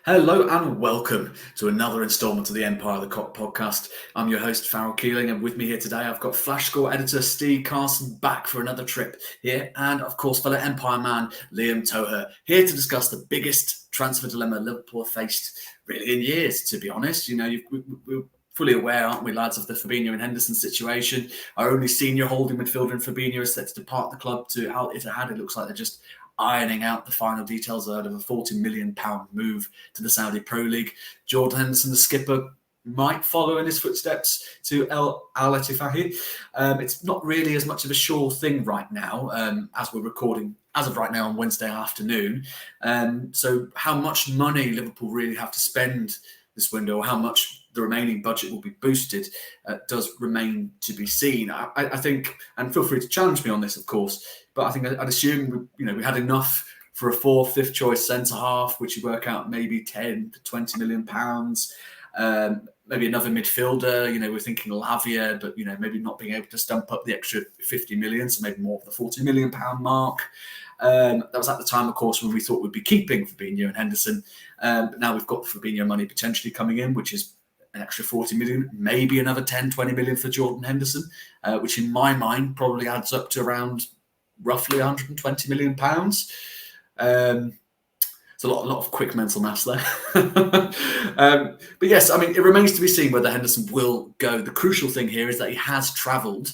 Hello and welcome to another instalment of the Empire of the Cock podcast. I'm your host, Farrell Keeling, and with me here today, I've got Flash Score editor Ste Carson back for another trip here, and of course, fellow Empire man Liam Togher here to discuss the biggest transfer dilemma Liverpool have faced really in years, to be honest. You know, we're fully aware, aren't we, lads, of the Fabinho and Henderson situation. Our only senior holding midfielder in Fabinho is set to depart the club to Al Ittihad. It looks like they're just ironing out the final details out of a £40 million move to the Saudi Pro League. Jordan Henderson, the skipper, might follow in his footsteps to Al Ettifaqi. It's not really as much of a sure thing right now, as we're recording, as of right now on Wednesday afternoon. So how much money Liverpool really have to spend this window, or how much the remaining budget will be boosted, does remain to be seen. I think, and feel free to challenge me on this, of course, but I think I'd assume we had enough for a fourth, fifth choice centre half, which you work out maybe 10 to 20 million pounds. Maybe another midfielder. We're thinking Lavia, but maybe not being able to stump up the extra 50 million, so maybe more of the 40 million pound mark. That was at the time, of course, when we thought we'd be keeping Fabinho and Henderson. But now we've got the Fabinho money potentially coming in, which is an extra 40 million, maybe another 10, 20 million for Jordan Henderson, which in my mind probably adds up to around roughly 120 million pounds. It's a lot of quick mental maths there. But yes, I mean, it remains to be seen whether Henderson will go. The crucial thing here is that he has travelled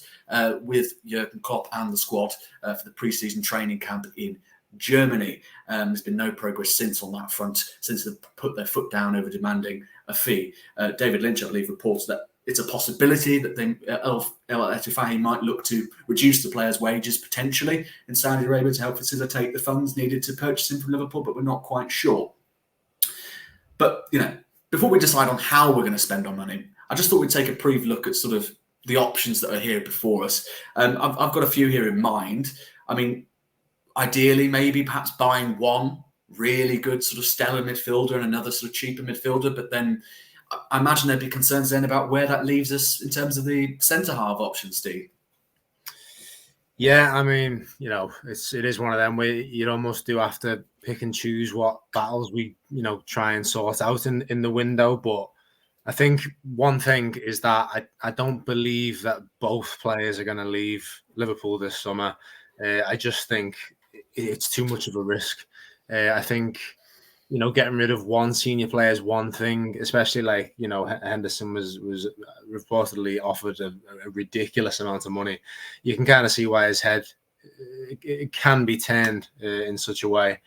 with Jurgen Klopp and the squad for the pre-season training camp in Germany. There's been no progress since on that front, since they've put their foot down over demanding a fee. David Lynch, I believe, reports that it's a possibility that El Ettifaqi might look to reduce the players' wages potentially in Saudi Arabia to help facilitate the funds needed to purchase him from Liverpool, but we're not quite sure. But, before we decide on how we're going to spend our money, I just thought we'd take a brief look at sort of the options that are here before us. I've got a few here in mind. I mean, ideally, maybe perhaps buying one really good sort of stellar midfielder and another sort of cheaper midfielder, but then I imagine there'd be concerns then about where that leaves us in terms of the centre-half options, Steve. Yeah, I mean, it is one of them where you almost do have to pick and choose what battles we, try and sort out in the window. But I think one thing is that I don't believe that both players are going to leave Liverpool this summer. I just think it's too much of a risk. I think, getting rid of one senior player is one thing, especially Henderson was reportedly offered a ridiculous amount of money. You can kind of see why his head it can be turned in such a way.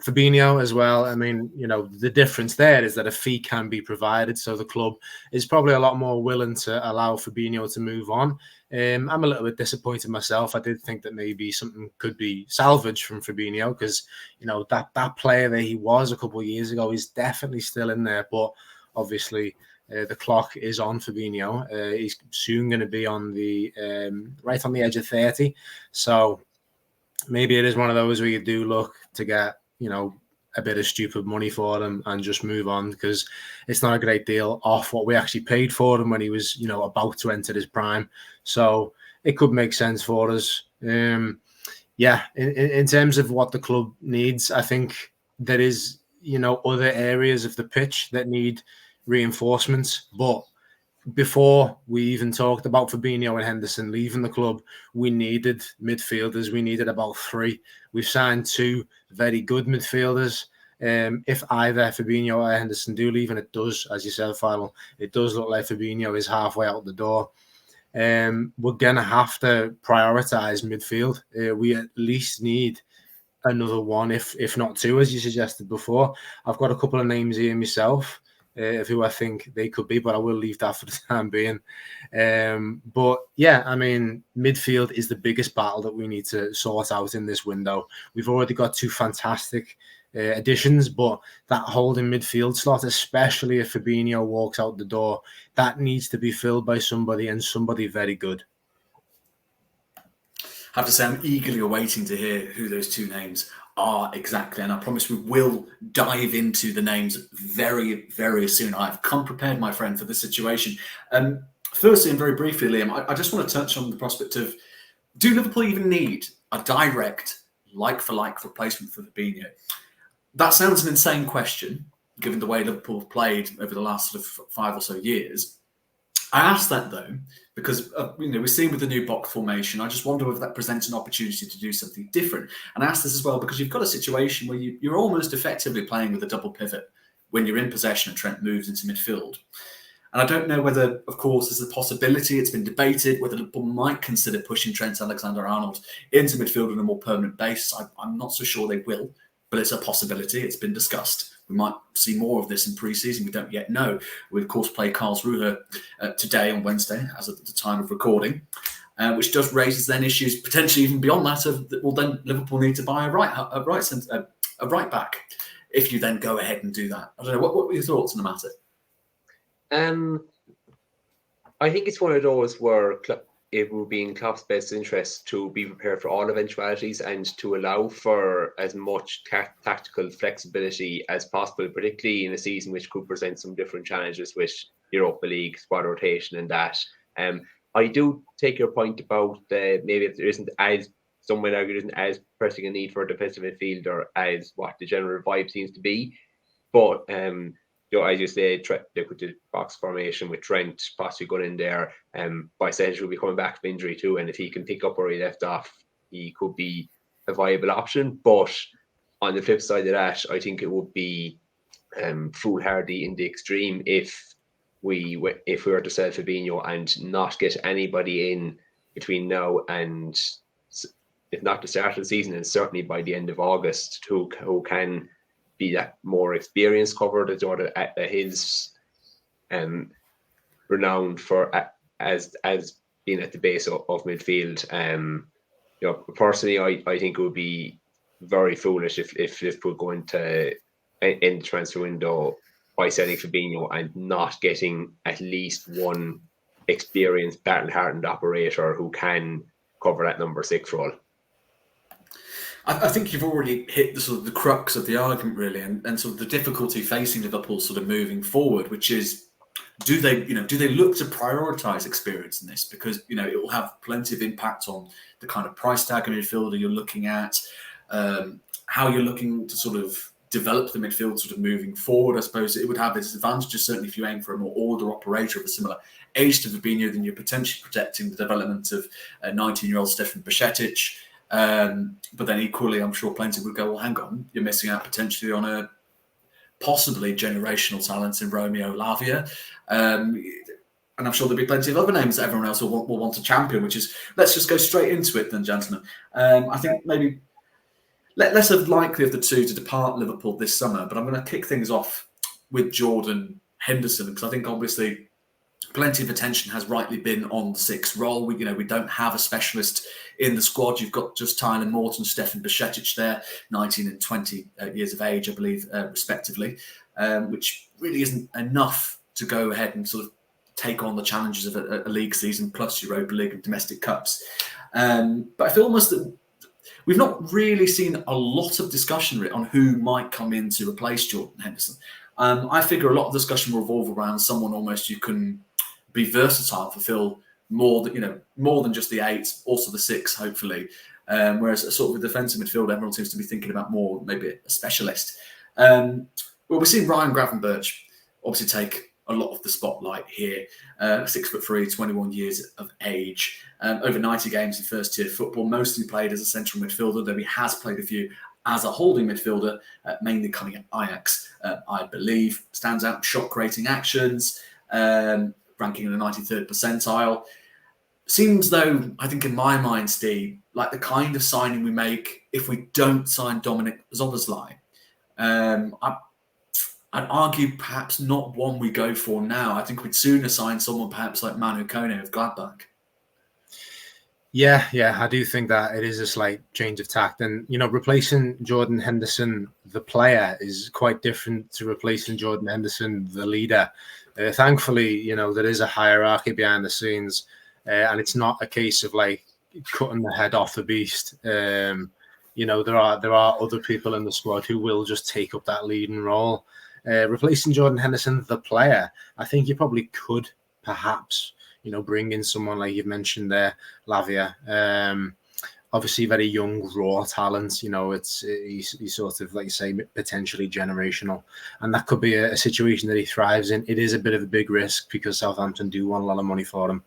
Fabinho as well. I mean, the difference there is that a fee can be provided, so the club is probably a lot more willing to allow Fabinho to move on. I'm a little bit disappointed myself. I did think that maybe something could be salvaged from Fabinho because, that player that he was a couple of years ago is definitely still in there. But obviously, the clock is on Fabinho. He's soon going to be on the right on the edge of 30. So maybe it is one of those where you do look to get, a bit of stupid money for them and just move on because it's not a great deal off what we actually paid for him when he was, about to enter his prime. So it could make sense for us. In terms of what the club needs, I think there is, other areas of the pitch that need reinforcements. But before we even talked about Fabinho and Henderson leaving the club, we needed midfielders. We needed about 3. We've signed 2 very good midfielders. If either Fabinho or Henderson do leave, and it does, as you said, Farrell, it does look like Fabinho is halfway out the door. We're going to have to prioritise midfield. We at least need another one, if not 2, as you suggested before. I've got a couple of names here myself. Of who I think they could be, but I will leave that for the time being. But yeah, I mean, midfield is the biggest battle that we need to sort out in this window. We've already got 2 fantastic additions, but that holding midfield slot, especially if Fabinho walks out the door, that needs to be filled by somebody and somebody very good. I have to say, I'm eagerly awaiting to hear who those 2 names are exactly, and I promise we will dive into the names very, very soon. I've come prepared, my friend, for this situation. Firstly, and very briefly, Liam, I just want to touch on the prospect of, do Liverpool even need a direct like-for-like replacement for Fabinho? That sounds an insane question, given the way Liverpool have played over the last sort of 5 or so years. I asked that though because we've seen with the new box formation. I just wonder if that presents an opportunity to do something different. And I asked this as well because you've got a situation where you're almost effectively playing with a double pivot when you're in possession and Trent moves into midfield. And I don't know whether, of course, there's a possibility, it's been debated, whether Liverpool might consider pushing Trent Alexander-Arnold into midfield on a more permanent basis. I'm not so sure they will, but it's a possibility. It's been discussed. We might see more of this in pre-season. We don't yet know. We, of course, play Karlsruhe today on Wednesday, as at the time of recording, which does raises then issues potentially even beyond that of, well, then Liverpool need to buy a right back if you then go ahead and do that. I don't know. What were your thoughts on the matter? I think it's one of those where it will be in Klopp's best interest to be prepared for all eventualities and to allow for as much tactical flexibility as possible, particularly in a season which could present some different challenges with Europa League, squad rotation and that. I do take your point about maybe if there isn't as, some might argue, isn't as pressing a need for a defensive midfielder as what the general vibe seems to be. But as you say, they could do box formation with Trent possibly going in there. By Sedge will be coming back from injury too, and if he can pick up where he left off, he could be a viable option. But on the flip side of that, I think it would be foolhardy in the extreme if we were to sell Fabinho and not get anybody in between now and, if not the start of the season, and certainly by the end of August, who can be that more experienced cover that sort of his renowned for as being at the base of midfield. Personally, I think it would be very foolish if Liverpool go into in the transfer window by selling Fabinho and not getting at least one experienced, battle-hardened operator who can cover that number 6 role. I think you've already hit the sort of the crux of the argument, really, and sort of the difficulty facing Liverpool sort of moving forward, which is, do they look to prioritise experience in this? Because it will have plenty of impact on the kind of price tag of midfielder you're looking at, how you're looking to sort of develop the midfield sort of moving forward. I suppose it would have its advantages, certainly if you aim for a more older operator of a similar age to Fabinho, then you're potentially protecting the development of 19-year-old Stefan Bajcetic. But then equally, I'm sure plenty would go, well, hang on, you're missing out potentially on a possibly generational talent in Romeo Lavia. And I'm sure there'll be plenty of other names that everyone else will want to champion, which is, let's just go straight into it then, gentlemen. I think maybe less of likely of the two to depart Liverpool this summer, but I'm going to kick things off with Jordan Henderson, because I think obviously plenty of attention has rightly been on the 6th role. We don't have a specialist in the squad. You've got just Tyler Morton, Stefan Bajcetic there, 19 and 20 years of age, I believe, respectively, which really isn't enough to go ahead and sort of take on the challenges of a league season plus Europa League and domestic cups. But I feel almost that we've not really seen a lot of discussion on who might come in to replace Jordan Henderson. I figure a lot of discussion will revolve around someone almost you can be versatile, fulfill more than just the 8, also the 6, hopefully. Whereas a sort of a defensive midfield, everyone seems to be thinking about more, maybe a specialist. Well, we've seen Ryan Gravenberch obviously take a lot of the spotlight here. 6'3", 21 years of age, over 90 games in first-tier football, mostly played as a central midfielder, though he has played a few as a holding midfielder, mainly coming at Ajax, I believe. Stands out in shot-creating actions, ranking in the 93rd percentile. Seems though, I think in my mind, Steve, like the kind of signing we make if we don't sign Dominic Szoboszlai. I'd argue perhaps not one we go for now. I think we'd sooner sign someone perhaps like Manu Kone of Gladbach. Yeah, I do think that it is a slight change of tact. And, replacing Jordan Henderson, the player, is quite different to replacing Jordan Henderson, the leader. Thankfully, there is a hierarchy behind the scenes, and it's not a case of like cutting the head off the beast. There are other people in the squad who will just take up that leading role. Replacing Jordan Henderson, the player, I think you probably could perhaps, bring in someone like you've mentioned there, Lavia. obviously very young, raw talent. He's sort of, like you say, potentially generational, and that could be a situation that he thrives in. It is a bit of a big risk because Southampton do want a lot of money for him,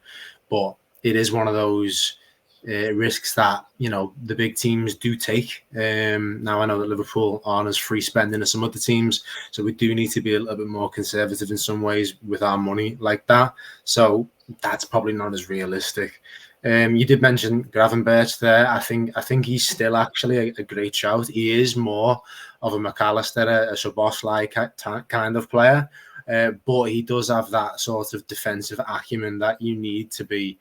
but it is one of those risks that the big teams do take. Now I know that Liverpool aren't as free spending as some other teams, so we do need to be a little bit more conservative in some ways with our money like that. So that's probably not as realistic. You did mention Gravenberch there. I think he's still actually a great shout. He is more of a McAllister, a Szoboszlai kind of player, but he does have that sort of defensive acumen that you need to be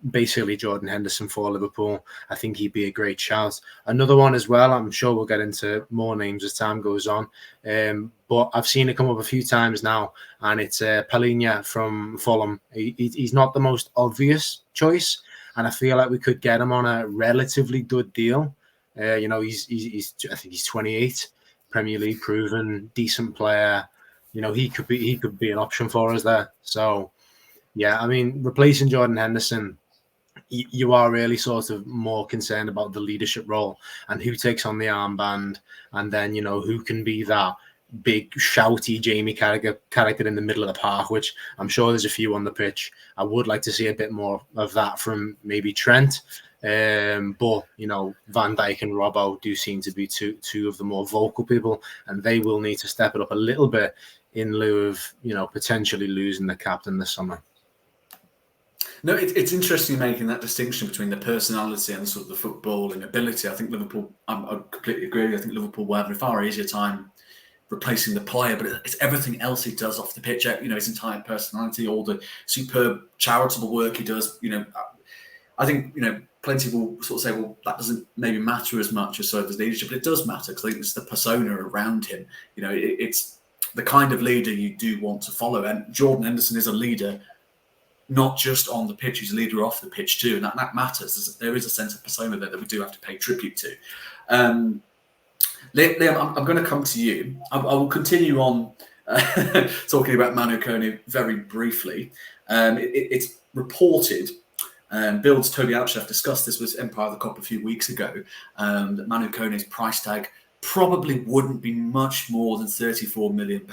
basically Jordan Henderson for Liverpool. I think he'd be a great shout. Another one as well, I'm sure we'll get into more names as time goes on, but I've seen it come up a few times now, and it's Palhinha from Fulham. He's not the most obvious choice, and I feel like we could get him on a relatively good deal. I think he's 28, Premier League proven, decent player. He could be an option for us there. So yeah, I mean, replacing Jordan Henderson, you are really sort of more concerned about the leadership role and who takes on the armband, and then who can be that big shouty Jamie character in the middle of the park, which I'm sure there's a few on the pitch. I would like to see a bit more of that from maybe Trent, but Van Dijk and Robbo do seem to be two of the more vocal people, and they will need to step it up a little bit in lieu of potentially losing the captain this summer. No, it's interesting making that distinction between the personality and sort of the footballing ability. I think Liverpool, I completely agree. I think Liverpool will have a far easier time replacing the player, but it's everything else he does off the pitch. His entire personality, all the superb charitable work he does. I think plenty will sort of say, well, that doesn't maybe matter as much as sort of his leadership, but it does matter because I think it's the persona around him. It's the kind of leader you do want to follow, and Jordan Henderson is a leader. Not just on the pitch, he's a leader off the pitch too, and that matters. There is a sense of persona there that we do have to pay tribute to. Liam, I'm going to come to you. I will continue on talking about Manu Kone very briefly. It's reported, Bill's Toby Outchef discussed this with Empire of the Cop a few weeks ago, that Manu Kone's price tag probably wouldn't be much more than £34 million,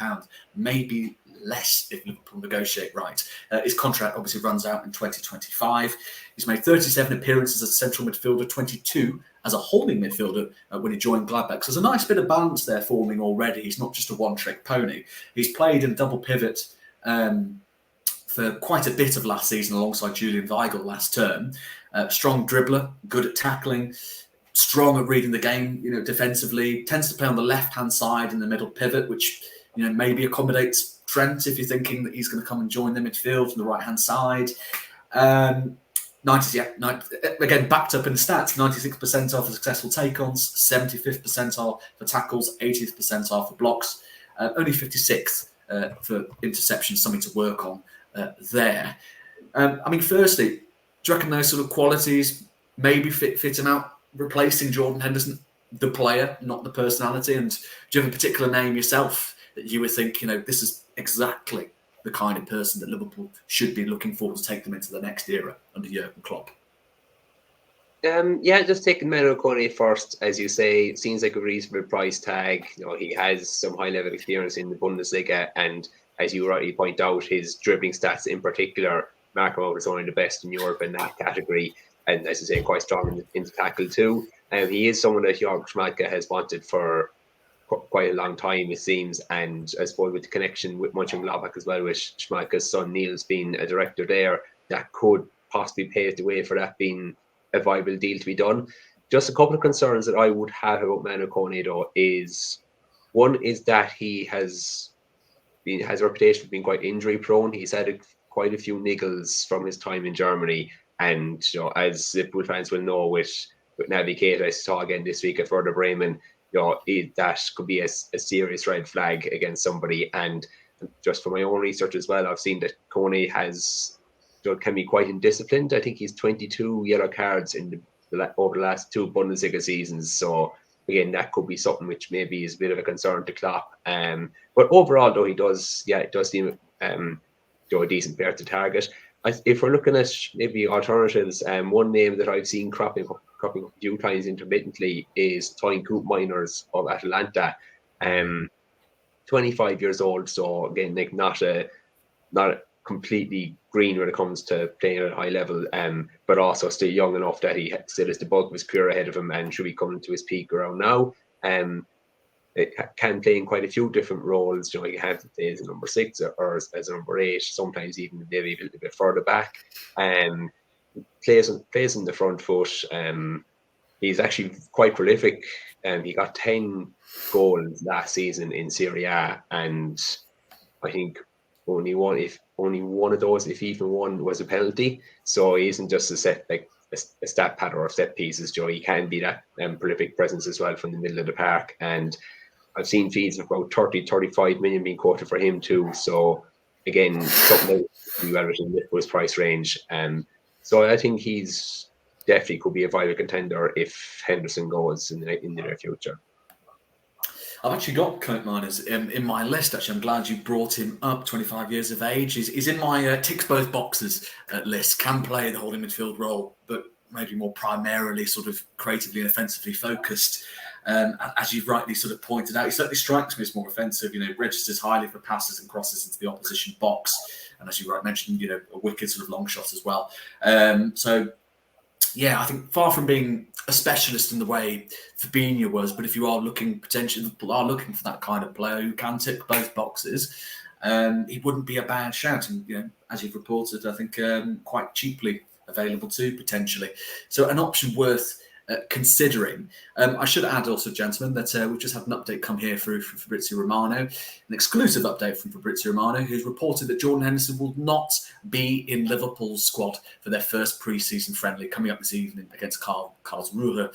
maybe less if Liverpool negotiate right. His contract obviously runs out in 2025. He's made 37 appearances as a central midfielder, 22 as a holding midfielder when he joined Gladbach. So there's a nice bit of balance there forming already. He's not just a one-trick pony. He's played in double pivot for quite a bit of last season alongside Julian Weigl last term. Strong dribbler, good at tackling, strong at reading the game, defensively, tends to play on the left-hand side in the middle pivot, which maybe accommodates Trent if you're thinking that he's going to come and join the midfield from the right-hand side. 90s, again, backed up in the stats, 96th percentile for successful take-ons, 75th percentile for tackles, 80th percentile for blocks, only 56th for interceptions, something to work on there. Firstly, do you reckon those sort of qualities maybe fit him out, replacing Jordan Henderson, the player, not the personality? And do you have a particular name yourself that you would think, this is exactly the kind of person that Liverpool should be looking for to take them into the next era under Jurgen Klopp? Just taking Manu Kone first, as you say, seems like a reasonable price tag. He has some high-level experience in the Bundesliga, and as you rightly point out, his dribbling stats in particular mark him out as one of the best in Europe in that category, and as you say, quite strong in the tackle too. He is someone that Jörg Schmadtke has wanted for quite a long time, it seems, and I suppose with the connection with Mönchengladbach as well, with Schmadtke's son Niels being a director there, that could possibly pave the way for that being a viable deal to be done. Just a couple of concerns that I would have about Manu Kone though is, one is that he has a reputation for being quite injury prone. He's had quite a few niggles from his time in Germany, and as Liverpool fans will know, with Naby Keita, I saw again this week at Werder Bremen, that could be a serious red flag against somebody. And just for my own research as well, I've seen that Kone can be quite indisciplined. I think he's 22 yellow cards over the last two Bundesliga seasons. So again, that could be something which maybe is a bit of a concern to Klopp. But overall, though, it does seem a decent player to target. If we're looking at maybe alternatives, one name that I've seen cropping up cropping up a few times intermittently is Teun Koopmeiners of Atalanta. 25 years old, so again, like not completely green when it comes to playing at a high level, but also still young enough that he still has the bulk of his career ahead of him and should be coming to his peak around now. It can play in quite a few different roles. You know, you have to play as a number 6 or as a number 8, sometimes even maybe a little bit further back. Plays in the front foot. He's actually quite prolific. He got 10 goals last season in Serie A, and I think only one of those, if even one, was a penalty. So he isn't just a stat pad or set pieces, Joe. He can be that prolific presence as well from the middle of the park. And I've seen fees of about 30-35 million being quoted for him too. So again, something relative to his price range. So I think he's definitely could be a viable contender if Henderson goes in the near future. I've actually got Koopmeiners in my list. Actually, I'm glad you brought him up. 25 years of age. He's in my ticks both boxes list. Can play the holding midfield role, but maybe more primarily sort of creatively and offensively focused. As you've rightly sort of pointed out, he certainly strikes me as more offensive. You know, registers highly for passes and crosses into the opposition box, and as you mentioned, you know, a wicked sort of long shot as well. So. Yeah, I think far from being a specialist in the way Fabinho was, but if you are looking for that kind of player who can tick both boxes, he wouldn't be a bad shout. And you know, as you've reported, I think quite cheaply available too potentially. So an option worth considering. I should add also, gentlemen, that we've just had an update come here through from Fabrizio Romano, an exclusive update from Fabrizio Romano, who's reported that Jordan Henderson will not be in Liverpool's squad for their first pre-season friendly coming up this evening against Karlsruhe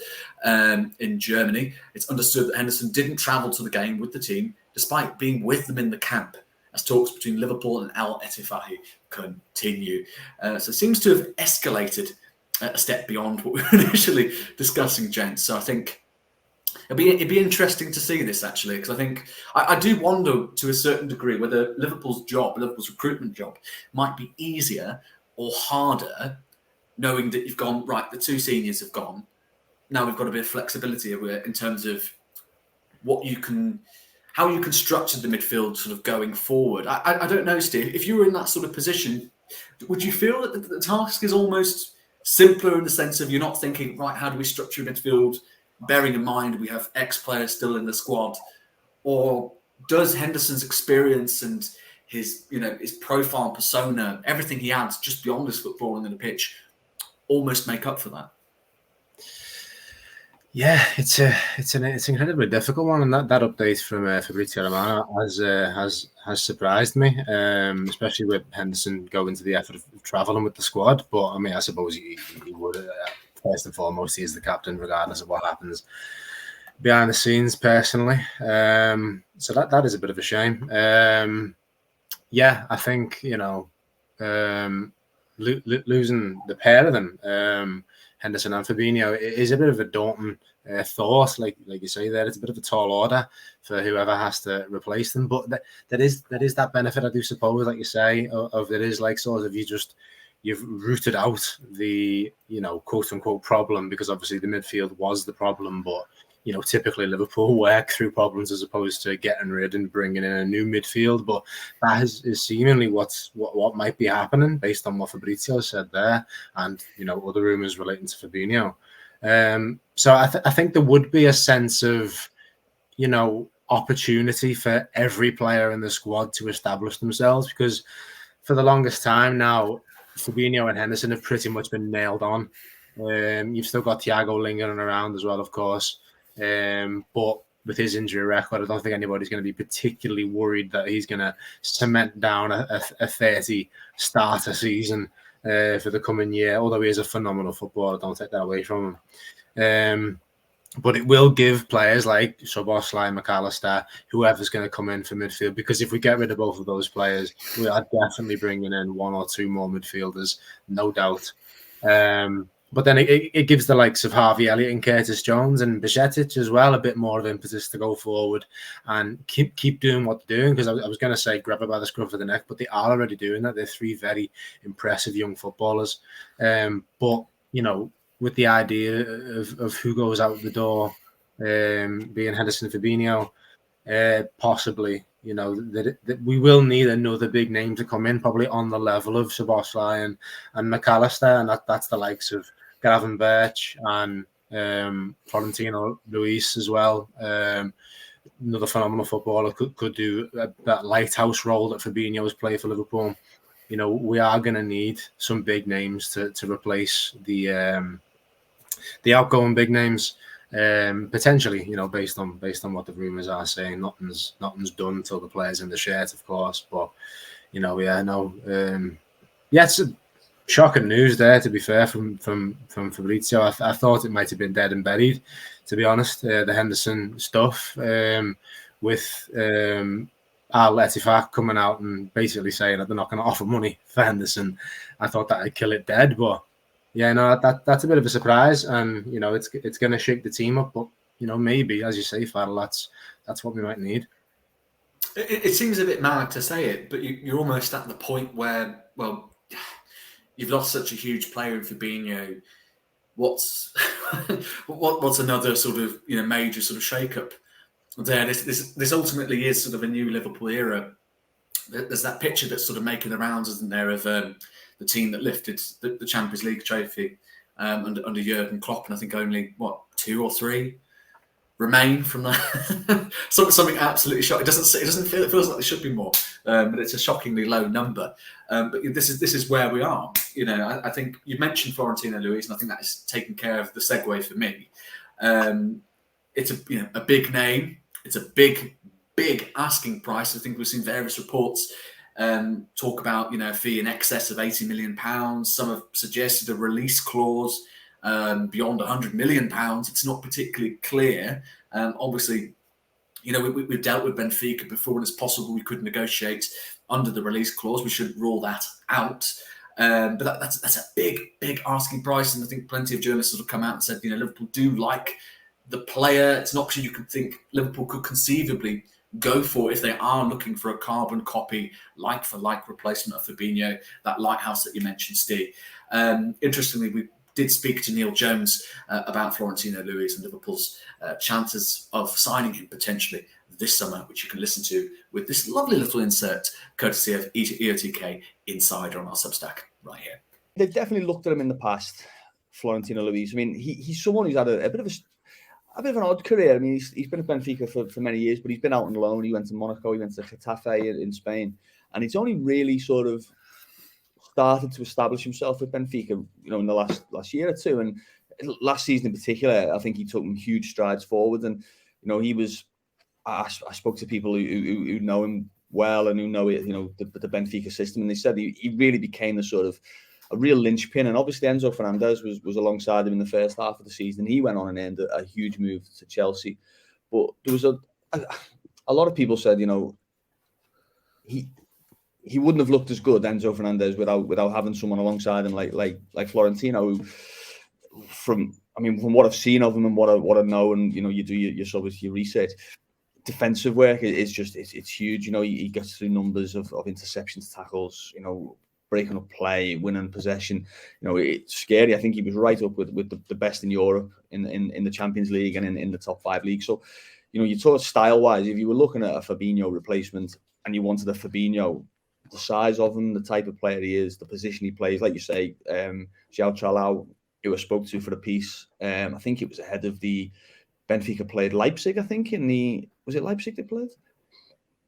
in Germany. It's understood that Henderson didn't travel to the game with the team, despite being with them in the camp, as talks between Liverpool and Al Ettifaqi continue. So it seems to have escalated a step beyond what we were initially discussing, gents. So I think it'd be interesting to see this, actually, because I think I do wonder to a certain degree whether Liverpool's recruitment job might be easier or harder, knowing that you've gone, right, the two seniors have gone. Now we've got a bit of flexibility in terms of how you can structure the midfield sort of going forward. I don't know, Steve, if you were in that sort of position, would you feel that the task is almost simpler in the sense of you're not thinking, right, how do we structure a midfield, bearing in mind we have X players still in the squad? Or does Henderson's experience and his profile, persona, everything he adds just beyond his footballing on the pitch almost make up for that? Yeah, it's an incredibly difficult one, and that update from Fabrizio Romano has surprised me, especially with Henderson going to the effort of travelling with the squad. But I mean, I suppose he would first and foremost, he is the captain, regardless of what happens behind the scenes. Personally, so that is a bit of a shame. Yeah, I think losing the pair of them. Henderson and Fabinho is a bit of a daunting thought, like you say there. It's a bit of a tall order for whoever has to replace them. But that is that benefit, I do suppose, like you say, of it is like sort of you've rooted out the quote unquote problem, because obviously the midfield was the problem, but typically Liverpool work through problems as opposed to getting rid and bringing in a new midfield. But that is seemingly what might be happening based on what Fabrizio said there, and other rumours relating to Fabinho. So I think there would be a sense of opportunity for every player in the squad to establish themselves, because for the longest time now, Fabinho and Henderson have pretty much been nailed on. You've still got Thiago lingering around as well, of course. But with his injury record, I don't think anybody's going to be particularly worried that he's going to cement down a 30 starter season for the coming year. Although he is a phenomenal footballer, don't take that away from him. But it will give players like Szoboszlai, McAllister, whoever's going to come in for midfield, because if we get rid of both of those players, we are definitely bringing in one or two more midfielders, no doubt. But then it gives the likes of Harvey Elliott and Curtis Jones and Bajcetic as well a bit more of impetus to go forward and keep doing what they're doing. Because I was going to say grab it by the scruff of the neck, but they are already doing that. They're three very impressive young footballers. But with the idea of who goes out the door, being Henderson Fabinho, possibly, that we will need another big name to come in, probably on the level of Szoboszlai and McAllister, and that's the likes of Gravenberch and Florentino Luis as well. Another phenomenal footballer could do that lighthouse role that Fabinho has played for Liverpool. We are going to need some big names to replace the outgoing big names. Potentially, based on what the rumours are saying, nothing's done until the player's in the shirt, of course. But it's shocking news there, to be fair, from Fabrizio. I thought it might have been dead and buried, to be honest. The Henderson stuff with Al Ettifaq coming out and basically saying that they're not going to offer money for Henderson. I thought that would kill it dead, but yeah, no, that's a bit of a surprise, and it's going to shake the team up. But maybe, as you say, Farrell, that's what we might need. It seems a bit mad to say it, but you're almost at the point where, well, you've lost such a huge player in Fabinho. What's another sort of major sort of shake-up there? This ultimately is sort of a new Liverpool era. There's that picture that's sort of making the rounds, isn't there, of the team that lifted the Champions League trophy under Jurgen Klopp, and I think only 2 or 3 remain from that. Something absolutely shocking. It feels like there should be more, but it's a shockingly low number. But this is where we are. I think you mentioned Florentino Luis, and I think that is taking care of the segue for me. It's a big name. It's a big asking price. I think we've seen various reports talk about a fee in excess of £80 million. Some have suggested a release clause beyond £100 million. It's not particularly clear. Obviously, we've dealt with Benfica before, and it's possible we could negotiate under the release clause. We shouldn't rule that out. But that's a big asking price, and I think plenty of journalists have come out and said, Liverpool do like the player. It's an option you could think Liverpool could conceivably go for if they are looking for a carbon copy, like-for-like replacement of Fabinho, that lighthouse that you mentioned, Steve. Interestingly, we did speak to Neil Jones about Florentino Luis and Liverpool's chances of signing him potentially this summer, which you can listen to with this lovely little insert courtesy of EOTK Insider on our Substack right here. They've definitely looked at him in the past, Florentino Luis. I mean, he's someone who's had a bit of an odd career. I mean, he's been at Benfica for many years, but he's been out on loan. He went to Monaco, he went to Getafe in Spain, and he's only really sort of started to establish himself at Benfica, in the last year or two. And last season in particular, I think he took huge strides forward. And he was. I spoke to people who know him well and who know it, the Benfica system, and they said he really became the sort of a real linchpin. And obviously Enzo Fernandez was alongside him in the first half of the season. He went on and earned a huge move to Chelsea. But there was a lot of people said, he wouldn't have looked as good, Enzo Fernandez, without having someone alongside him like Florentino, who, from what I've seen of him and what I know, and you do your research, defensive work is just it's huge. He gets through numbers of interceptions, tackles, breaking up play, winning possession. It's scary. I think he was right up with the best in Europe in the Champions League and in the top 5 leagues. So, you talk style wise, if you were looking at a Fabinho replacement and you wanted a Fabinho, the size of him, the type of player he is, the position he plays, like you say, João Chalau, who I spoke to for the piece, I think it was ahead of the Benfica played Leipzig, I think, was it Leipzig they played?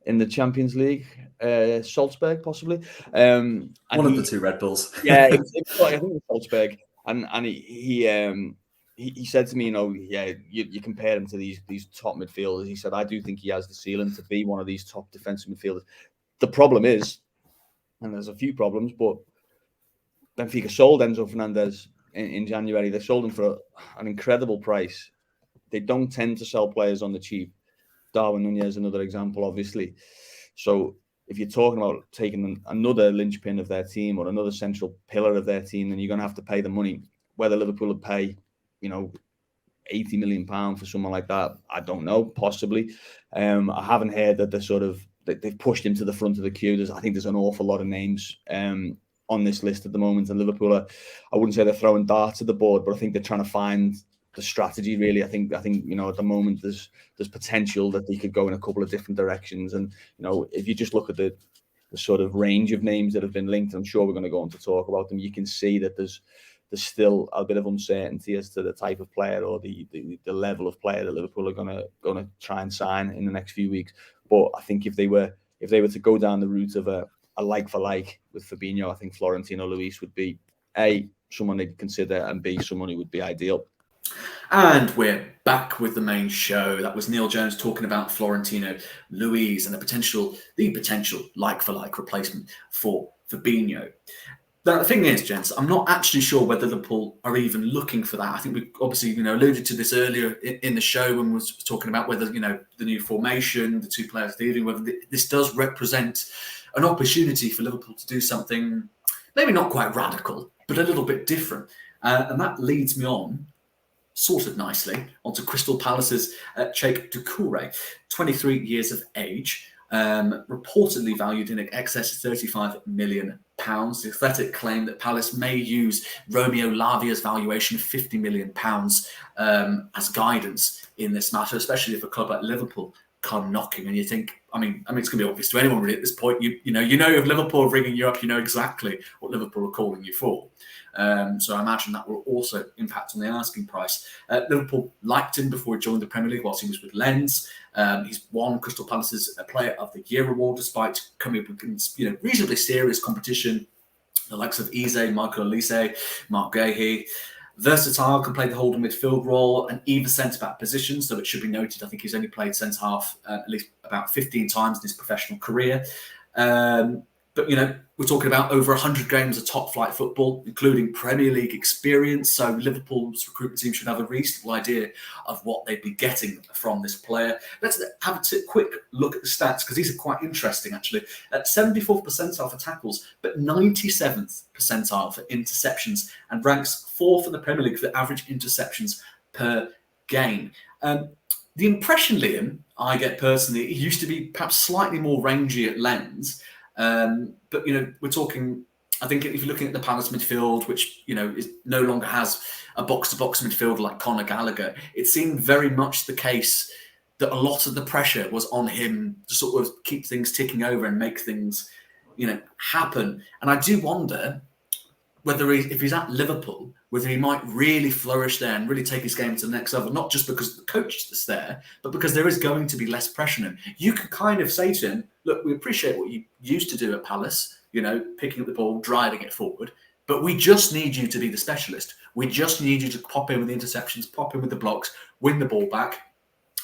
In the Champions League, Salzburg possibly. One of the 2 Red Bulls. Yeah, I think it was Salzburg. And he said to me, you compare him to these top midfielders. He said, I do think he has the ceiling to be one of these top defensive midfielders. The problem is, and there's a few problems, but Benfica sold Enzo Fernandez in January. They sold him for an incredible price. They don't tend to sell players on the cheap. Darwin Nunez, another example, obviously. So if you're talking about taking another linchpin of their team or another central pillar of their team, then you're going to have to pay the money. Whether Liverpool would pay, £80 million for someone like that, I don't know, possibly. I haven't heard that they've pushed him to the front of the queue. I think there's an awful lot of names on this list at the moment, and Liverpool are, I wouldn't say they're throwing darts at the board, but I think they're trying to find the strategy really. I think at the moment there's potential that they could go in a couple of different directions, and if you just look at the sort of range of names that have been linked, I'm sure we're going to go on to talk about them, you can see that there's still a bit of uncertainty as to the type of player or the level of player that Liverpool are going to try and sign in the next few weeks. But I think if they were to go down the route of a like for like with Fabinho, I think Florentino Luis would be A, someone they'd consider, and B, someone who would be ideal. And we're back with the main show. That was Neil Jones talking about Florentino Luis and the potential like-for-like replacement for Fabinho. The thing is, gents, I'm not actually sure whether Liverpool are even looking for that. I think we obviously, alluded to this earlier in the show when we were talking about whether, the new formation, the two players leaving, whether this does represent an opportunity for Liverpool to do something maybe not quite radical, but a little bit different. And that leads me on sort of nicely onto Crystal Palace's Cheick Doucoure, 23 years of age, reportedly valued in excess of £35 million. The Athletic claim that Palace may use Romeo Lavia's valuation of £50 million as guidance in this matter, especially if a club like Liverpool come knocking. And you think, I mean, it's going to be obvious to anyone really at this point. You know if Liverpool are ringing you up, you know exactly what Liverpool are calling you for. So I imagine that will also impact on the asking price. Liverpool liked him before he joined the Premier League whilst he was with Lens. He's won Crystal Palace's Player of the Year award despite coming up against reasonably serious competition. The likes of Eze, Michael Olise, Mark Gahey. Versatile, can play the holding midfield role and either centre-back position. So it should be noted, I think he's only played centre-half at least about 15 times in his professional career. But, we're talking about over 100 games of top-flight football, including Premier League experience. So Liverpool's recruitment team should have a reasonable idea of what they'd be getting from this player. Let's have a quick look at the stats, because these are quite interesting, actually. At 74th percentile for tackles, but 97th percentile for interceptions, and ranks 4th in the Premier League for average interceptions per game. The impression, Liam, I get personally, he used to be perhaps slightly more rangy at Lens. But we're talking, I think if you're looking at the Palace midfield, which is no longer has a box-to-box midfielder like Conor Gallagher, it seemed very much the case that a lot of the pressure was on him to sort of keep things ticking over and make things happen. And I do wonder whether if he's at Liverpool, whether he might really flourish there and really take his game to the next level, not just because the coach is there, but because there is going to be less pressure on him. You can kind of say to him, look, we appreciate what you used to do at Palace, picking up the ball, driving it forward, but we just need you to be the specialist. We just need you to pop in with the interceptions, pop in with the blocks, win the ball back.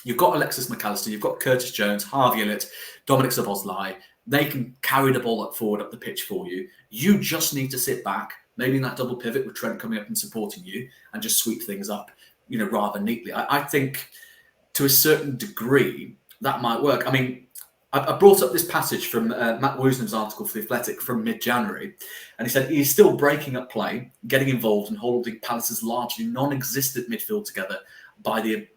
You've got Alexis McAllister, you've got Curtis Jones, Harvey Elliott, Dominic Szoboszlai. They can carry the ball forward up the pitch for you. You just need to sit back, maybe in that double pivot with Trent coming up and supporting you, and just sweep things up, rather neatly. I think to a certain degree that might work. I mean, I brought up this passage from Matt Woosnam's article for The Athletic from mid-January, and he said he's still breaking up play, getting involved and holding Palace's largely non-existent midfield together by the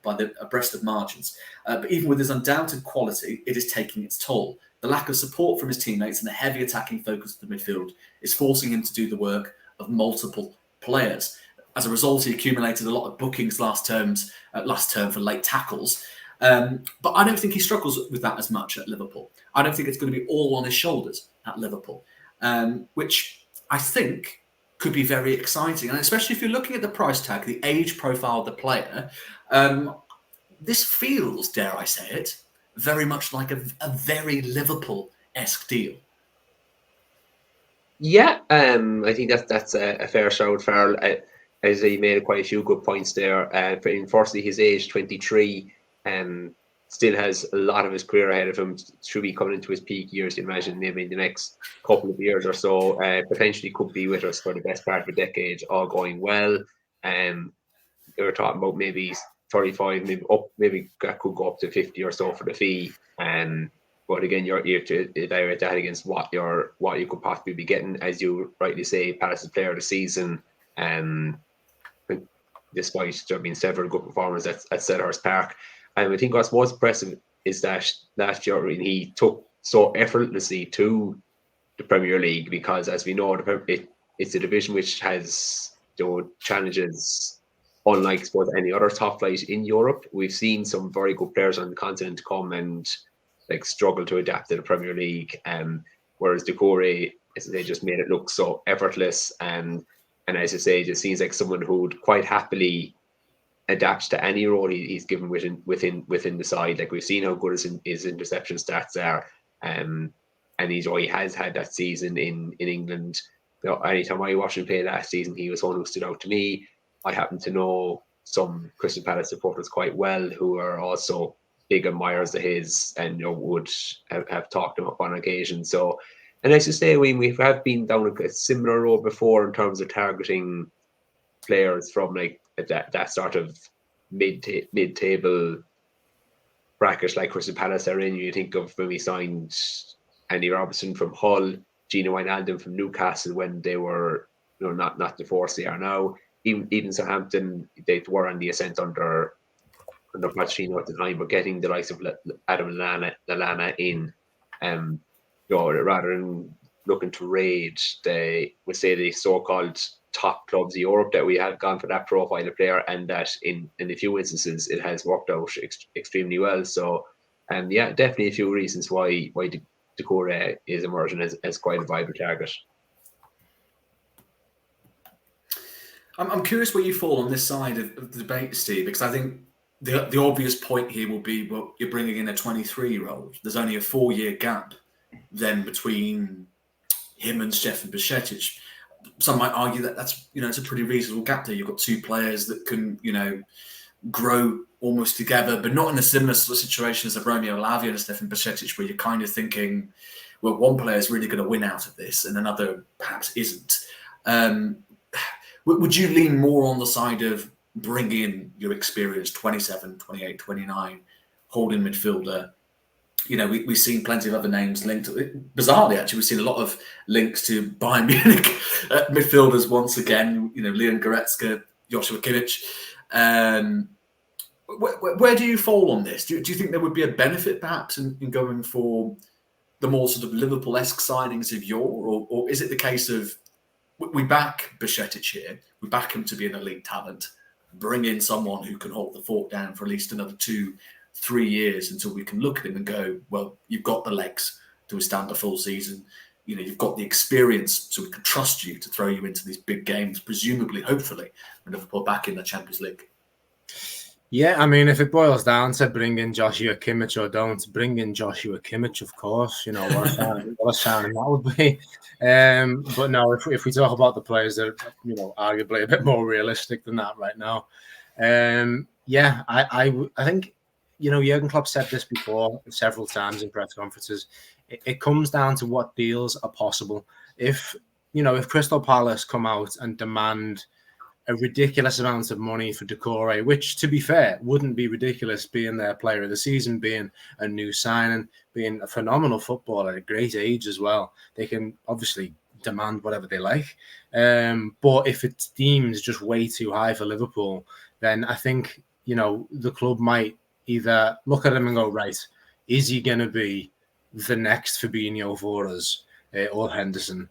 abreast of margins. But even with his undoubted quality, it is taking its toll. The lack of support from his teammates and the heavy attacking focus of the midfield is forcing him to do the work of multiple players. As a result, he accumulated a lot of bookings last term for late tackles. But I don't think he struggles with that as much at Liverpool. I don't think it's going to be all on his shoulders at Liverpool, which I think could be very exciting. And especially if you're looking at the price tag, the age profile of the player, this feels, dare I say it, very much like a very Liverpool-esque deal. Yeah, I think that's a fair shout, Farrell. As he made quite a few good points there. Firstly, his age, 23, still has a lot of his career ahead of him. Should be coming into his peak years, you imagine, maybe in the next couple of years or so. Potentially could be with us for the best part of a decade, all going well. They were talking about maybe 35, maybe that could go up to 50 or so for the fee. But again, you have to evaluate that against what you could possibly be getting, as you rightly say, Palace's player of the season. Despite there being several good performances at Selhurst Park. I think what's most impressive is that last year he took so effortlessly to the Premier League, because as we know, it's a division which has challenges unlike, I suppose, any other top flight in Europe. We've seen some very good players on the continent come and struggle to adapt to the Premier League. Whereas Doucoure, as I say, just made it look so effortless. And as I say, it just seems like someone who'd quite happily adapt to any role he's given within the side. Like, we've seen how good his interception stats are. And he has had that season in England. Anytime I watched him play last season, he was one who stood out to me. I happen to know some Crystal Palace supporters quite well who are also big admirers of his, and would have talked him up on occasion. So, and as you say, we have been down a similar road before in terms of targeting players from that sort of mid-table bracket like Crystal Palace are in. You think of when we signed Andy Robertson from Hull, Gino Wijnaldum from Newcastle when they were not the force they are now. Even Southampton, they were on the ascent under Pochettino at the time, but getting the likes of Adam Lallana in, rather than looking to raid the so-called top clubs of Europe, that we have gone for that profile of player, and that in a few instances it has worked out extremely well. So, definitely a few reasons why Doucoure is emerging as quite a viable target. I'm curious where you fall on this side of the debate, Steve, because I think the obvious point here will be, well, you're bringing in a 23-year-old. There's only a 4-year gap then between him and Stefan Bajcetic. Some might argue that that's it's a pretty reasonable gap there. You've got two players that can grow almost together, but not in a similar sort of situation as a Romeo Lavia and a Stefan Bajcetic, where you're kind of thinking, well, one player is really going to win out of this and another perhaps isn't. Would you lean more on the side of bring in your experienced 27, 28, 29 holding midfielder? We've seen plenty of other names linked. Bizarrely, actually, we've seen a lot of links to Bayern Munich midfielders once again. Leon Goretzka, Joshua Kimmich. Where do you fall on this? Do you think there would be a benefit perhaps in going for the more sort of Liverpool-esque signings of yore, or is it the case of we back Bajcetic here, we back him to be an elite talent, bring in someone who can hold the fort down for at least another 2-3 years until we can look at him and go, well, you've got the legs to withstand a full season. You've got the experience, so we can trust you to throw you into these big games, presumably, hopefully, when Liverpool back in the Champions League. Yeah, I mean, if it boils down to bring in Joshua Kimmich or don't, bring in Joshua Kimmich, of course. What a signing that would be. But no, if we talk about the players that are, arguably a bit more realistic than that right now, I think, Jurgen Klopp said this before several times in press conferences. It comes down to what deals are possible. If Crystal Palace come out and demand a ridiculous amount of money for Doucoure, which, to be fair, wouldn't be ridiculous, being their player of the season, being a new signing, being a phenomenal footballer at a great age as well. They can obviously demand whatever they like. But if it's deemed just way too high for Liverpool, then I think, the club might either look at him and go, right, is he going to be the next Fabinho for us or Henderson?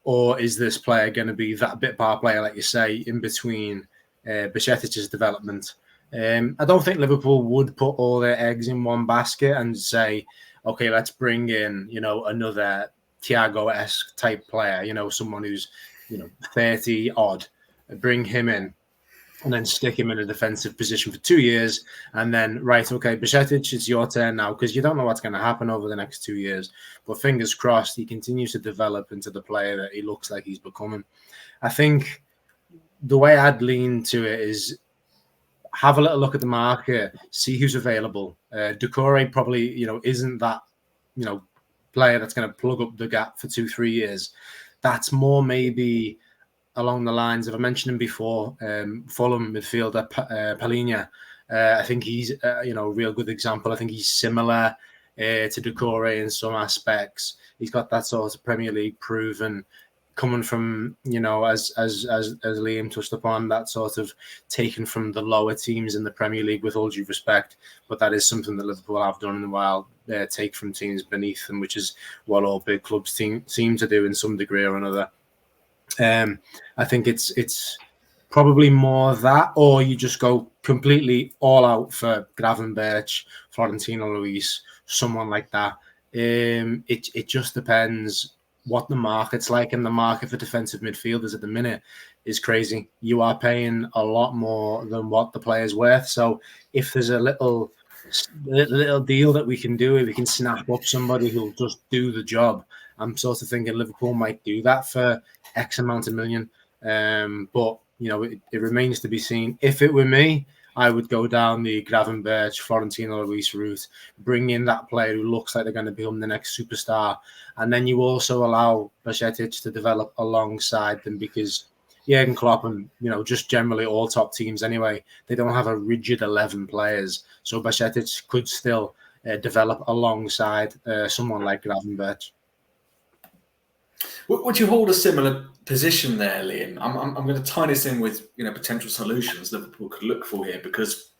Or is this player going to be that bit part player, like you say, in between Bajcetic's development? I don't think Liverpool would put all their eggs in one basket and say, okay, let's bring in, another Thiago-esque type player, someone who's, 30 odd, bring him in and then stick him in a defensive position for 2 years. And then, right, okay, Bajcetic, it's your turn now, because you don't know what's going to happen over the next 2 years. But fingers crossed, he continues to develop into the player that he looks like he's becoming. I think the way I'd lean to it is have a little look at the market, see who's available. Doucoure probably, isn't that, player that's going to plug up the gap for 2-3 years. That's more maybe along the lines of, I mentioned him before, Fulham midfielder Palhinha. I think he's a real good example. I think he's similar to Doucoure in some aspects. He's got that sort of Premier League proven coming from, as Liam touched upon, that sort of taken from the lower teams in the Premier League, with all due respect, but that is something that Liverpool have done in a while. Take from teams beneath them, which is what all big clubs seem to do in some degree or another. I think it's probably more that, or you just go completely all out for Gravenberch, Florentino Luis, someone like that. It just depends what the market's like, and the market for defensive midfielders at the minute is crazy. You are paying a lot more than what the player's worth. So if there's a little deal that we can do, if we can snap up somebody who'll just do the job, I'm sort of thinking Liverpool might do that for X amount of million. But it remains to be seen. If it were me, I would go down the Gravenberch, Florentino Luis route, bring in that player who looks like they're going to become the next superstar. And then you also allow Bajcetic to develop alongside them, because Jurgen Klopp and, just generally all top teams anyway, they don't have a rigid 11 players. So Bajcetic could still develop alongside someone like Gravenberch. Would you hold a similar position there, Liam? I'm going to tie this in with potential solutions Liverpool could look for here, because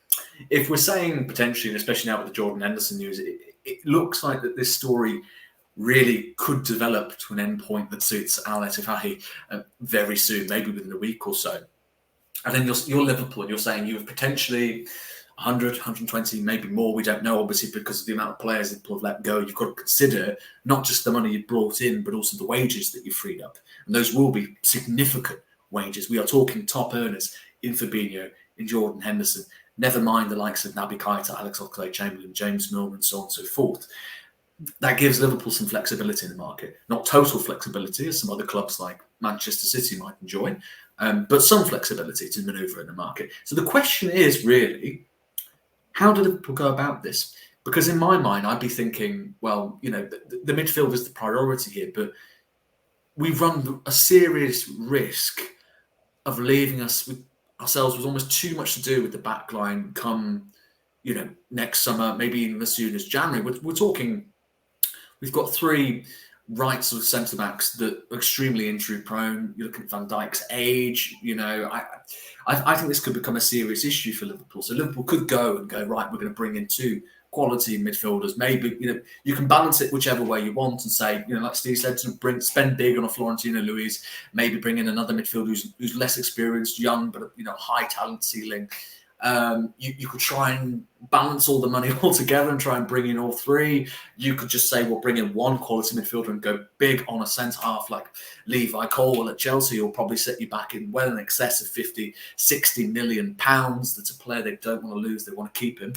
if we're saying potentially, and especially now with the Jordan Henderson news, it looks like that this story really could develop to an endpoint that suits Al Etifahi very soon, maybe within a week or so. And then you're Liverpool, and you're saying you have potentially 100, 120, maybe more. We don't know, obviously, because of the amount of players that people have let go. You've got to consider not just the money you brought in, but also the wages that you freed up. And those will be significant wages. We are talking top earners in Fabinho, in Jordan Henderson, never mind the likes of Naby Keita, Alex Oxlade-Chamberlain, James Milner, and so on and so forth. That gives Liverpool some flexibility in the market. Not total flexibility, as some other clubs like Manchester City might enjoy, but some flexibility to manoeuvre in the market. So the question is really, how do Liverpool go about this? Because in my mind, I'd be thinking, well, the midfield is the priority here, but we run a serious risk of leaving ourselves with almost too much to do with the back line come, next summer, maybe even as soon as January. We're talking, we've got three right sort of centre backs that are extremely injury prone. You look at Van Dijk's age. I think this could become a serious issue for Liverpool. So Liverpool could go right, we're going to bring in two quality midfielders. Maybe you can balance it whichever way you want and say, like Steve said, spend big on a Florentino Luis. Maybe bring in another midfielder who's less experienced, young, but high talent ceiling. You could try and balance all the money all together and try and bring in all three. You could just say, we'll bring in one quality midfielder and go big on a centre-half like Levi Colwill at Chelsea. Will probably set you back in well in excess of 50, 60 million pounds. That's a player they don't want to lose. They want to keep him.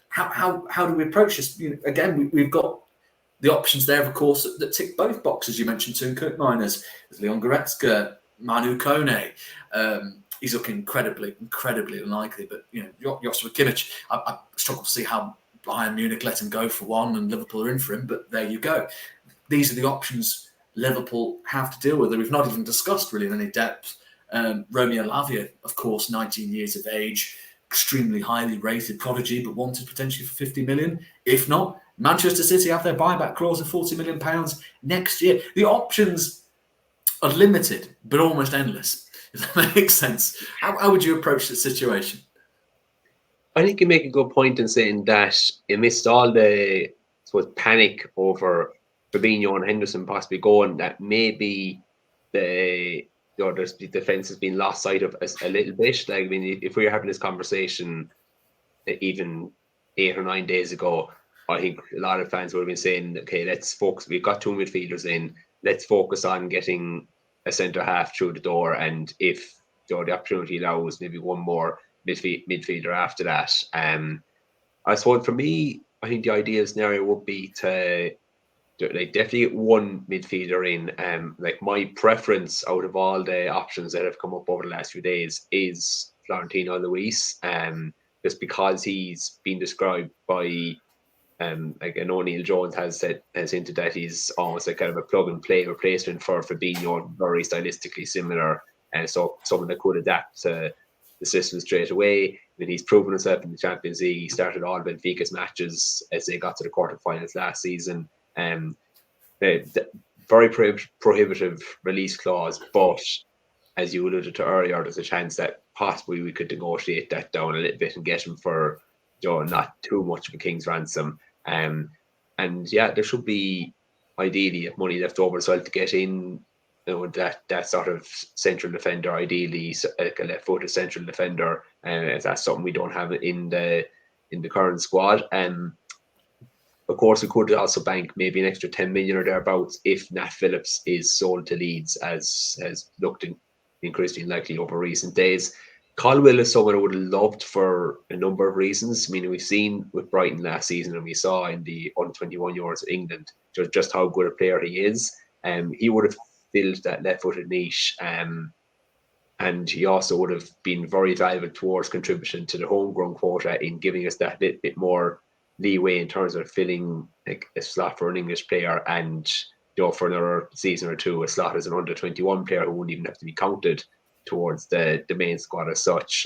How do we approach this? Again, we've got the options there, of course, that tick both boxes. You mentioned Teun Koopmeiners, there's Leon Goretzka, Manu Kone. He's looking incredibly unlikely, but Joshua Kimmich, I struggle to see how Bayern Munich let him go for one and Liverpool are in for him, but there you go. These are the options Liverpool have to deal with. We've not even discussed really in any depth. Romeo Lavia, of course, 19 years of age, extremely highly rated prodigy, but wanted potentially for 50 million. If not, Manchester City have their buyback clause of £40 million next year. The options are limited, but almost endless. If that makes sense. How would you approach the situation? I think you make a good point in saying that amidst all the panic over Fabinho and Henderson possibly going, that maybe the defence has been lost sight of a little bit. Like, I mean, if we were having this conversation even 8 or 9 days ago, I think a lot of fans would have been saying, okay, let's focus. We've got two midfielders in. Let's focus on getting a centre half through the door, and if the opportunity allows, maybe one more midfielder after that. I suppose for me, I think the ideal scenario would be to definitely get one midfielder in. My preference out of all the options that have come up over the last few days is Florentino Luis, just because he's been described by and O'Neill Jones has hinted that he's almost like kind of a plug and play replacement for Fabinho, very stylistically similar, and so someone that could adapt to the system straight away. I mean, he's proven himself in the Champions League. He started all of Benfica's matches as they got to the quarterfinals last season. very prohibitive release clause, but as you alluded to earlier, there's a chance that possibly we could negotiate that down a little bit and get him for not too much of a king's ransom. And yeah, there should be ideally money left over as well to get in that sort of central defender, ideally like a left-footed central defender, if that's something we don't have in the current squad. Of course, we could also bank maybe an extra 10 million or thereabouts if Nat Phillips is sold to Leeds, as has looked increasingly likely over recent days. Colwill is someone I would have loved for a number of reasons. I mean, we've seen with Brighton last season, and we saw in the under-21 Euros of England just how good a player he is. He would have filled that left-footed niche, and he also would have been very valuable towards contribution to the homegrown quota in giving us that bit more leeway in terms of filling like a slot for an English player, and for another season or two, a slot as an under-21 player who wouldn't even have to be counted towards the main squad as such.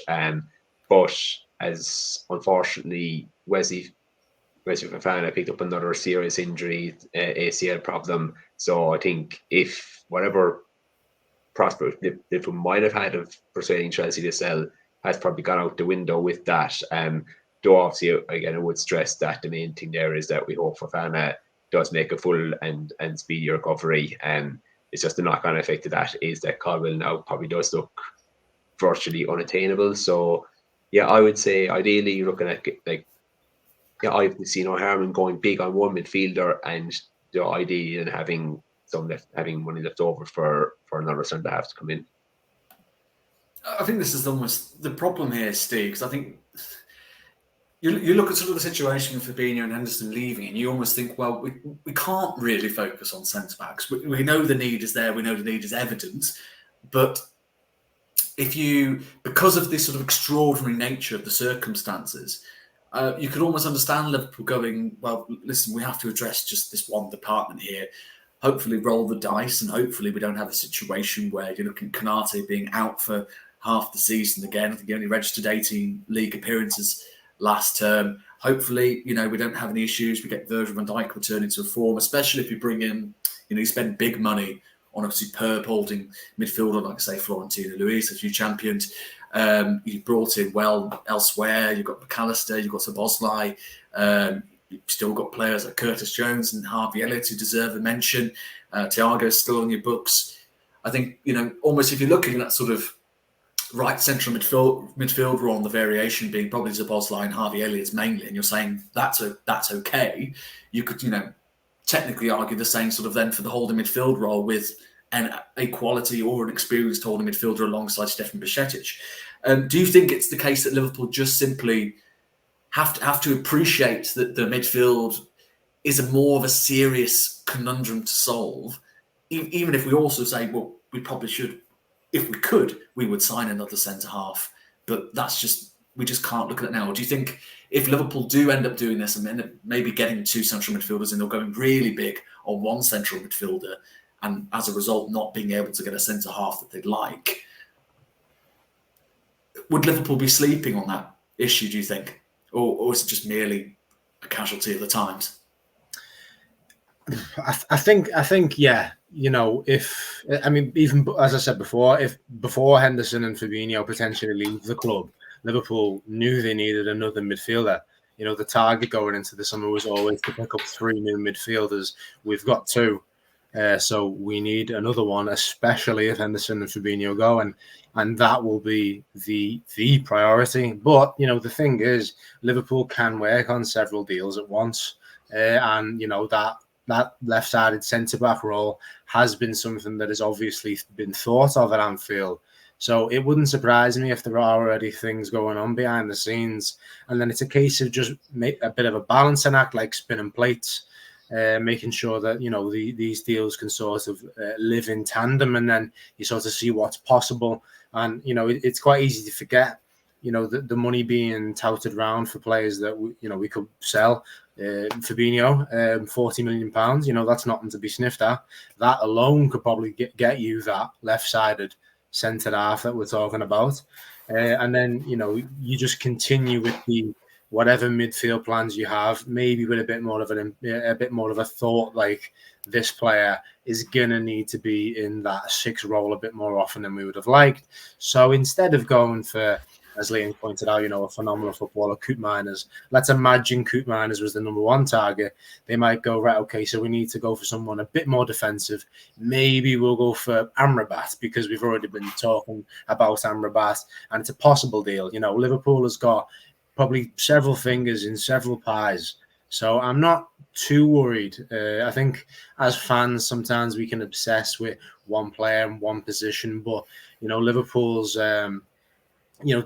But as unfortunately Wesley Fofana picked up another serious injury, ACL problem. So I think if whatever prospect Liverpool might have had of persuading Chelsea to sell has probably gone out the window with that. Though obviously, again, I would stress that the main thing there is that we hope Fofana does make a full and speedy recovery. It's just the knock-on effect of that is that Colwill now probably does look virtually unattainable. So, yeah, I would say ideally you're looking at I've seen no harm in going big on one midfielder, and ideally then having money left over for another centre half to come in. I think this is almost the problem here, Steve, because I think you look at sort of the situation with Fabinho and Henderson leaving, and you almost think, well, we can't really focus on centre-backs. We know the need is there, we know the need is evident, but because of this sort of extraordinary nature of the circumstances, you could almost understand Liverpool going, well, listen, we have to address just this one department here. Hopefully roll the dice, and hopefully we don't have a situation where you're looking at Konate being out for half the season again. I think he only registered 18 league appearances last term. Hopefully, we don't have any issues. We get Virgil van Dijk returning to form, especially if you bring in, you spend big money on a superb holding midfielder like, say, Florentino Luis, as you championed. You brought in well elsewhere. You've got McAllister, you've got Szoboszlai. You've still got players like Curtis Jones and Harvey Elliott who deserve a mention. Thiago is still on your books. I think, almost if you're looking at that sort of right central midfield role, the variation being probably Szoboszlai and Harvey Elliott mainly, and you're saying that's okay. You could, technically argue the same sort of then for the holding midfield role with a quality or an experienced holding midfielder alongside Stefan Bajcetic. Do you think it's the case that Liverpool just simply have to appreciate that the midfield is a more of a serious conundrum to solve, even if we also say, well, we probably should, if we could, we would sign another centre-half, but we just can't look at it now. Or do you think if Liverpool do end up doing this and end up maybe getting two central midfielders and they're going really big on one central midfielder, and as a result not being able to get a centre-half that they'd like, would Liverpool be sleeping on that issue, do you think? Or is it just merely a casualty of the times? I think, yeah. Even as I said before, if before Henderson and Fabinho potentially leave the club, Liverpool knew they needed another midfielder. The target going into the summer was always to pick up 3 new midfielders. We've got 2. So we need another one, especially if Henderson and Fabinho go, and that will be the priority. But the thing is, Liverpool can work on several deals at once, and that left-sided centre-back role has been something that has obviously been thought of at Anfield. So it wouldn't surprise me if there are already things going on behind the scenes, and then it's a case of just make a bit of a balancing act, like spinning plates. Making sure that these deals can sort of live in tandem, and then you sort of see what's possible. And it's quite easy to forget the money being touted around for players that we could sell. Fabinho, £40 million. That's nothing to be sniffed at. That alone could probably get you that left-sided centre half that we're talking about. And then you just continue with whatever midfield plans you have, maybe with a bit more of a thought, like this player is gonna need to be in that 6 role a bit more often than we would have liked. So instead of going for, as Liam pointed out, a phenomenal footballer, Koopmeiners. Let's imagine Koopmeiners was the number 1 target. They might go, right, okay, so we need to go for someone a bit more defensive. Maybe we'll go for Amrabat, because we've already been talking about Amrabat, and it's a possible deal. Liverpool has got probably several fingers in several pies. So I'm not too worried. I think as fans, sometimes we can obsess with one player and one position, but, Liverpool's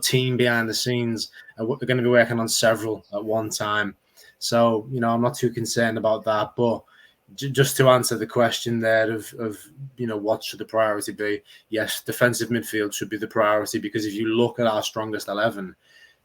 team behind the scenes are going to be working on several at one time. So, I'm not too concerned about that. But just to answer the question there of what should the priority be? Yes, defensive midfield should be the priority, because if you look at our strongest 11,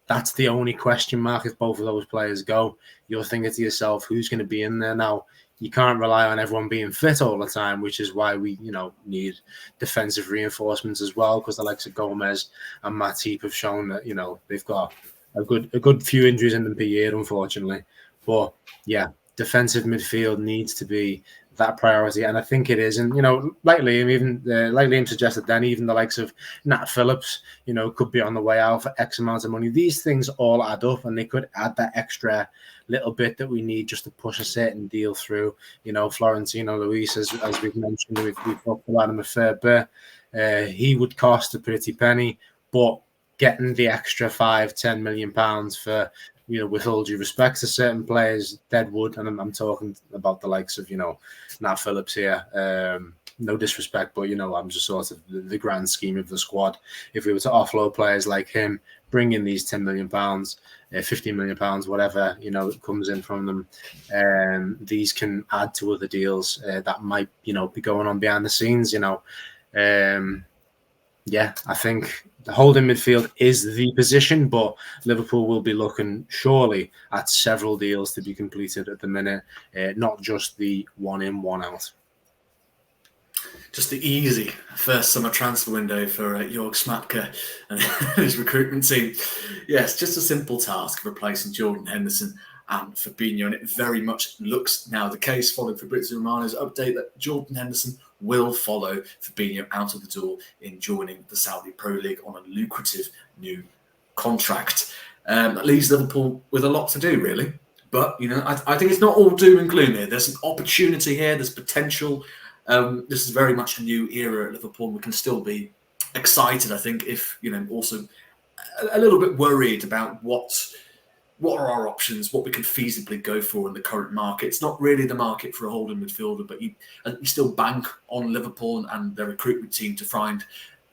that's the only question mark. If both of those players go, you're thinking to yourself, who's going to be in there now? You can't rely on everyone being fit all the time, which is why we, need defensive reinforcements as well, because the likes of Gomez and Matip have shown that, they've got a good few injuries in them per year, unfortunately. But yeah, defensive midfield needs to be that priority, and I think it is. And like Liam suggested, then even the likes of Nat Phillips, could be on the way out for X amount of money. These things all add up, and they could add that extra little bit that we need just to push a certain deal through. Florentino Luis, as we've mentioned, we've talked about him a fair bit. He would cost a pretty penny, but getting the extra £5-10 million for, with all due respect to certain players, Deadwood, and I'm talking about the likes of, Nat Phillips here. No disrespect, but, I'm just sort of the grand scheme of the squad. If we were to offload players like him, bring in these £10 million, £15 million, whatever, it comes in from them, these can add to other deals that might, be going on behind the scenes, Yeah, I think the holding midfield is the position, but Liverpool will be looking surely at several deals to be completed at the minute, not just the one in, one out. Just the easy first summer transfer window for Jörg Schmadtke and his recruitment team. Yes, just a simple task of replacing Jordan Henderson and Fabinho, and it very much looks now the case following Fabrizio Romano's update that Jordan Henderson will follow Fabinho out of the door in joining the Saudi Pro League on a lucrative new contract. That leaves Liverpool with a lot to do, really. But, I think it's not all doom and gloom here. There's an opportunity here. There's potential. This is very much a new era at Liverpool. We can still be excited, I think, if, also a little bit worried about what are our options, what we can feasibly go for in the current market. It's not really the market for a holding midfielder, but you still bank on Liverpool and their recruitment team to find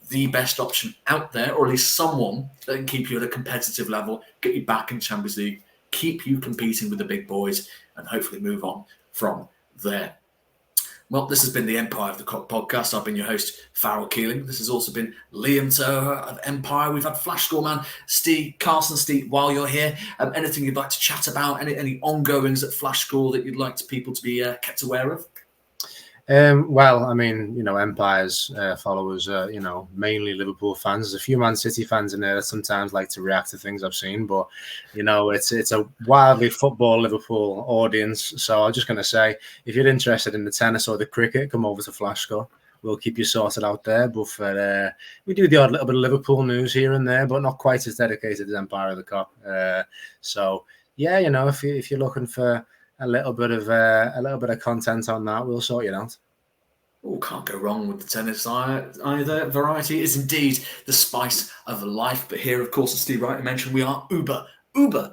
the best option out there, or at least someone that can keep you at a competitive level, get you back in Champions League, keep you competing with the big boys, and hopefully move on from there. Well, this has been the Empire of the Cock podcast. I've been your host, Farrell Keeling. This has also been Liam Togher of Empire. We've had Flash Score Man, Ste Carson. Ste, while you're here, anything you'd like to chat about? Any ongoings at Flash Score that you'd like people to be kept aware of? Well, I mean, Empire's followers are, mainly Liverpool fans. There's a few Man City fans in there that sometimes like to react to things I've seen, but, it's a wildly football Liverpool audience. So I'm just going to say, if you're interested in the tennis or the cricket, come over to Flash Score. We'll keep you sorted out there. But we do the odd little bit of Liverpool news here and there, but not quite as dedicated as Empire of the Cock. So, yeah, if you're looking for a little bit of content on that, we'll sort it out. Oh, can't go wrong with the tennis either. Variety is indeed the spice of life. But here, of course, as Steve rightly mentioned, we are uber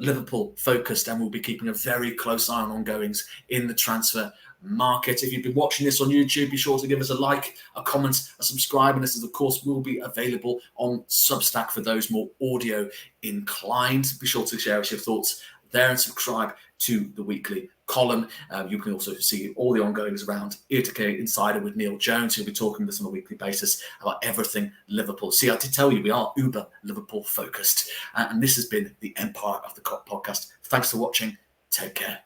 Liverpool focused, and we'll be keeping a very close eye on ongoings in the transfer market. If you've been watching this on YouTube, be sure to give us a like, a comment, a subscribe, and this is, of course, will be available on Substack for those more audio inclined. Be sure to share us your thoughts there and subscribe to the weekly column. You can also see all the ongoings around Ear to K Insider with Neil Jones, who'll be talking to us on a weekly basis about everything Liverpool. See, I did tell you we are uber Liverpool focused. And this has been the Empire of the Cock podcast. Thanks for watching. Take care.